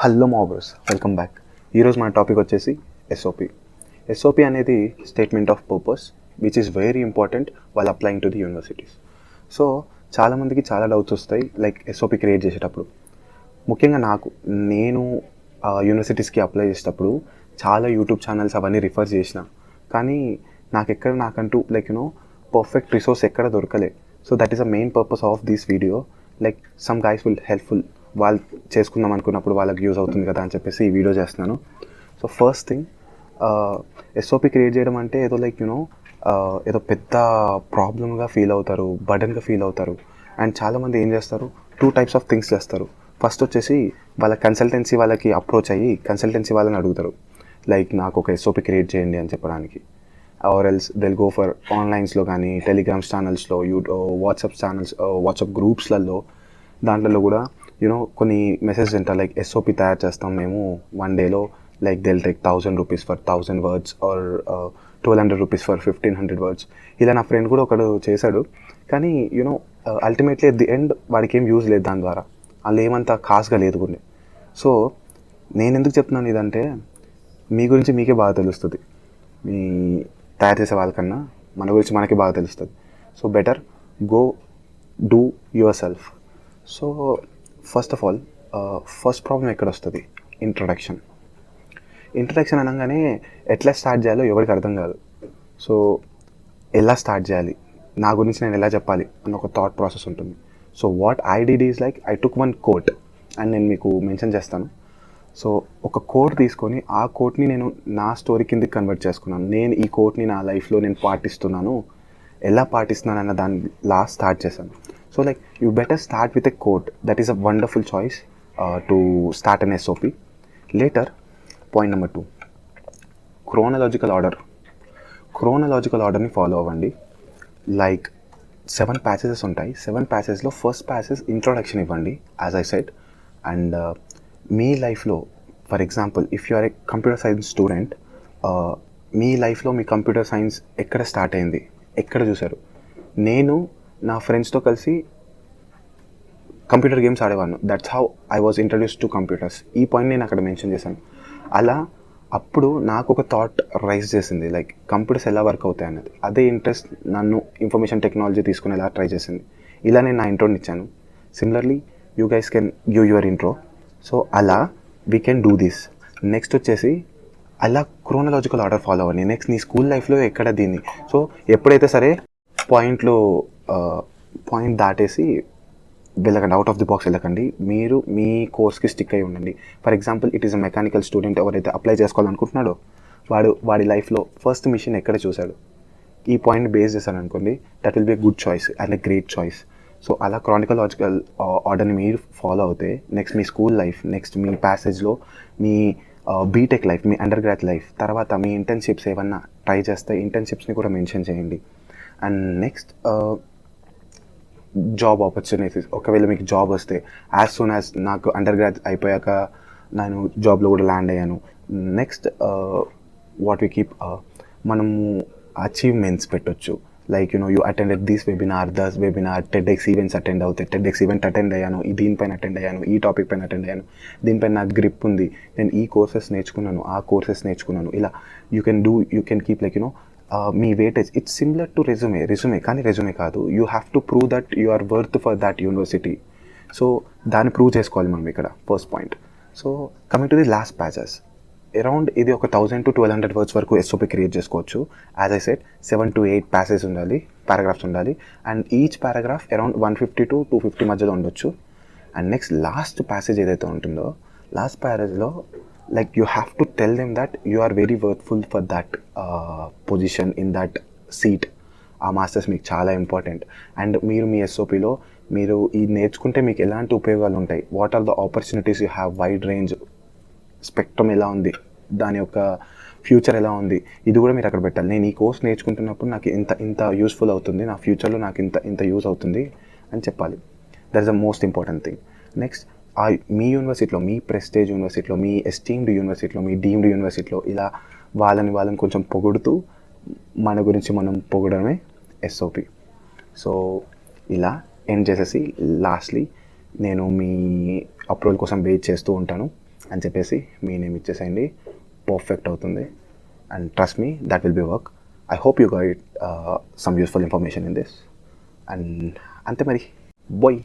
Hello మావ bros, welcome back. ఈరోజు మన టాపిక్ వచ్చేసి ఎస్ఓపి. ఎస్ఓపి అనేది statement of purpose which is very important while applying to the universities. So చాలామందికి చాలా డౌట్స్ వస్తాయి లైక్ ఎస్ఓపి క్రియేట్ చేసేటప్పుడు. ముఖ్యంగా నేను యూనివర్సిటీస్కి అప్లై చేసేటప్పుడు చాలా యూట్యూబ్ ఛానల్స్ అవన్నీ రిఫర్ చేసిన, కానీ నాకంటూ పర్ఫెక్ట్ రిసోర్స్ ఎక్కడ దొరకలే. So that is the main purpose of this video. Like some guys will helpful, వాళ్ళు చేసుకుందాం అనుకున్నప్పుడు వాళ్ళకి యూజ్ అవుతుంది కదా అని చెప్పేసి ఈ వీడియో చేస్తున్నాను. So first thing, SOP create చేయడం అంటే ఏదో పెద్ద ప్రాబ్లమ్గా ఫీల్ అవుతారు, బర్డన్గా ఫీల్ అవుతారు. అండ్ చాలామంది ఏం చేస్తారు, 2 టైప్స్ ఆఫ్ థింగ్స్ చేస్తారు. ఫస్ట్ వచ్చేసి వాళ్ళ కన్సల్టెన్సీ వాళ్ళకి అప్రోచ్ అయ్యి కన్సల్టెన్సీ వాళ్ళని అడుగుతారు, లైక్ నాకు ఒక ఎస్ఓపి క్రియేట్ చేయండి అని చెప్పడానికి. Or else they'll go for ఆన్లైన్స్లో కానీ టెలిగ్రామ్స్ ఛానల్స్లో, వాట్సాప్ గ్రూప్స్లలో, దాంట్లో కూడా కొన్ని మెసేజ్ ఉంటాయి లైక్ ఎస్ఓపి తయారు చేస్తాం మేము 1 డేలో, like they'll take 1000 rupees for 1000 words or 1200 rupees for 1500 words. ఇలా నా ఫ్రెండ్ కూడా ఒకడు చేశాడు, కానీ అల్టిమేట్లీ ఎట్ ది ఎండ్ వాడికి ఏం యూజ్ లేదు దాని ద్వారా, వాళ్ళు ఏమంతా ఖాస్గా లేదు కొన్ని. సో నేను ఎందుకు చెప్తున్నాను ఇదంటే, మీ గురించి మీకే బాగా తెలుస్తుంది, మీ తయారు చేసే వాళ్ళకన్నా మన గురించి మనకి బాగా తెలుస్తుంది. So better go do your self. So first of all, first problem ఎక్కడ వస్తుంది, ఇంట్రడక్షన్ అనగానే ఎట్లా స్టార్ట్ చేయాలో ఎవరికి అర్థం కాదు. సో ఎలా స్టార్ట్ చేయాలి, నా గురించి నేను ఎలా చెప్పాలి అన్న ఒక థాట్ ప్రాసెస్ ఉంటుంది. So what I did is like I took 1 quote and నేను మీకు మెన్షన్ చేస్తాను. సో ఒక కోట్ తీసుకొని ఆ కోట్ని నేను నా స్టోరీ కిందకి కన్వర్ట్ చేసుకున్నాను. నేను ఈ కోట్ని నా లైఫ్లో నేను పాటిస్తున్నాను, ఎలా పాటిస్తున్నాను అన్న దాని లాస్ట్ స్టార్ట్ చేశాను. So like you better start with a quote. That is a wonderful choice to start an SOP. Later, point number 2, chronological order ni follow avandi. Like 7 passages ఉంటాయి. 7 passagesలో ఫస్ట్ ప్యాసేజ్ ఇంట్రొడక్షన్ ఇవ్వండి as I said. And మీ లైఫ్లో, for example if you are a computer science student, మీ లైఫ్లో మీ computer science ఎక్కడ start అయింది, ఎక్కడ చూశారు. నేను నా ఫ్రెండ్స్తో కలిసి కంప్యూటర్ గేమ్స్ ఆడేవాను. That's how I was introduced to computers. ఈ పాయింట్ నేను అక్కడ మెన్షన్ చేశాను. అలా అప్పుడు నాకు ఒక థాట్ రైజ్ చేసింది, లైక్ కంప్యూటర్స్ ఎలా వర్క్ అవుతాయి అన్నది. అదే ఇంట్రెస్ట్ నన్ను ఇన్ఫర్మేషన్ టెక్నాలజీ తీసుకునేలా ట్రై చేసింది. ఇలా నేను నా ఇంట్రోని ఇచ్చాను. Similarly you guys can give your intro. So అలా we can do this. Next వచ్చేసి అలా క్రోనలాజికల్ ఆర్డర్ ఫాలో అవ్వండి. నెక్స్ట్ నీ స్కూల్ లైఫ్లో ఎక్కడ దీన్ని, సో ఎప్పుడైతే సరే పాయింట్ దాటేసి వెళ్ళకండి, అవుట్ ఆఫ్ ది బాక్స్ వెళ్ళకండి. మీరు మీ కోర్స్కి స్టిక్ అయి ఉండండి. For example it is a mechanical student, ఎవరైతే అప్లై చేసుకోవాలనుకుంటున్నాడో వాడి లైఫ్లో ఫస్ట్ మిషన్ ఎక్కడ చూశాడు, ఈ పాయింట్ బేస్ చేశాను అనుకోండి, that will be a good choice and a great choice. So అలా క్రానికలాజికల్ ఆర్డర్ని మీరు ఫాలో అవుతే నెక్స్ట్ మీ స్కూల్ లైఫ్, నెక్స్ట్ మీ ప్యాసేజ్లో మీ బీటెక్ లైఫ్, మీ అండర్ గ్రాడ్ లైఫ్, తర్వాత మీ ఇంటర్న్షిప్స్ ఏమన్నా ట్రై చేస్తే ఇంటర్న్షిప్స్ని కూడా మెన్షన్ చేయండి. అండ్ నెక్స్ట్ జాబ్ ఆపర్చునిటీస్, ఒకవేళ మీకు జాబ్ వస్తే యాజ్ సూన్ యాజ్ నాకు అండర్ గ్రాడ్ అయిపోయాక నేను జాబ్లో కూడా ల్యాండ్ అయ్యాను. నెక్స్ట్ వాట్ వి కీప్, మనము అచీవ్మెంట్స్ పెట్టొచ్చు. Like you attended this webinar, TEDx events attend అవుతాయి. టెడ్ఎక్స్ ఈవెంట్ అటెండ్ అయ్యాను, దీనిపైన అటెండ్ అయ్యాను, ఈ టాపిక్ పైన అటెండ్ అయ్యాను, దీనిపైన నాకు గ్రిప్ ఉంది, నేను ఈ కోర్సెస్ నేర్చుకున్నాను, ఆ కోర్సెస్ నేర్చుకున్నాను. ఇలా యూ కెన్ కీప్ లైక్ మీ weightage. It's similar to resume కానీ రెజ్యూమే కాదు. You have to prove that you are worth for that university. So దాన్ని ప్రూవ్ చేసుకోవాలి మనం ఇక్కడ, first point. So coming to the last pages, around ఇది ఒక 1000 to 1200 words వరకు ఎస్ఓపి క్రియేట్ చేసుకోవచ్చు. As I said 7 to 8 pages ఉండాలి, paragraphs ఉండాలి. And each paragraph around 150 to 250 మధ్యలో ఉండొచ్చు. అండ్ నెక్స్ట్ లాస్ట్ ప్యాసేజ్ ఏదైతే ఉంటుందో, last ప్యారేజ్లో like you have to tell them that you are very worthful for that position in that seat. ఆ masters మీకు చాలా important. And మీరు మీ ఎస్ఓపిలో మీరు ఈ నేర్చుకుంటే మీకు ఎలాంటి ఉపయోగాలు ఉంటాయి, what are the opportunities you have, wide range spectrum ఎలా ఉంది, దాని యొక్క ఫ్యూచర్ ఎలా ఉంది, ఇది కూడా మీరు అక్కడ పెట్టాలి. నేను ఈ కోర్స్ నేర్చుకుంటున్నప్పుడు నాకు ఇంత యూస్ఫుల్ అవుతుంది, నా ఫ్యూచర్లో నాకు ఇంత యూస్ అవుతుంది అని చెప్పాలి. That is the most important thing. Next మీ యూనివర్సిటీలో, మీ ప్రెస్టేజ్ యూనివర్సిటీలో, మీ ఎస్టీమ్డ్ యూనివర్సిటీలో, మీ డీమ్డ్ యూనివర్సిటీలో ఇలా వాళ్ళని కొంచెం పొగుడుతూ మన గురించి మనం పొగడమే ఎస్ఓపి. సో ఇలా ఎండ్ చేసేసి లాస్ట్లీ నేను మీ అప్రూవల్ కోసం వెయిట్ చేస్తూ ఉంటాను. అని చెప్పేసి మీ నేమ్ ఇచ్చేసేయండి, పర్ఫెక్ట్ అవుతుంది. And trust me, that will be work. I hope you GIET some useful information in this. And అంతే మరి, బాయ్.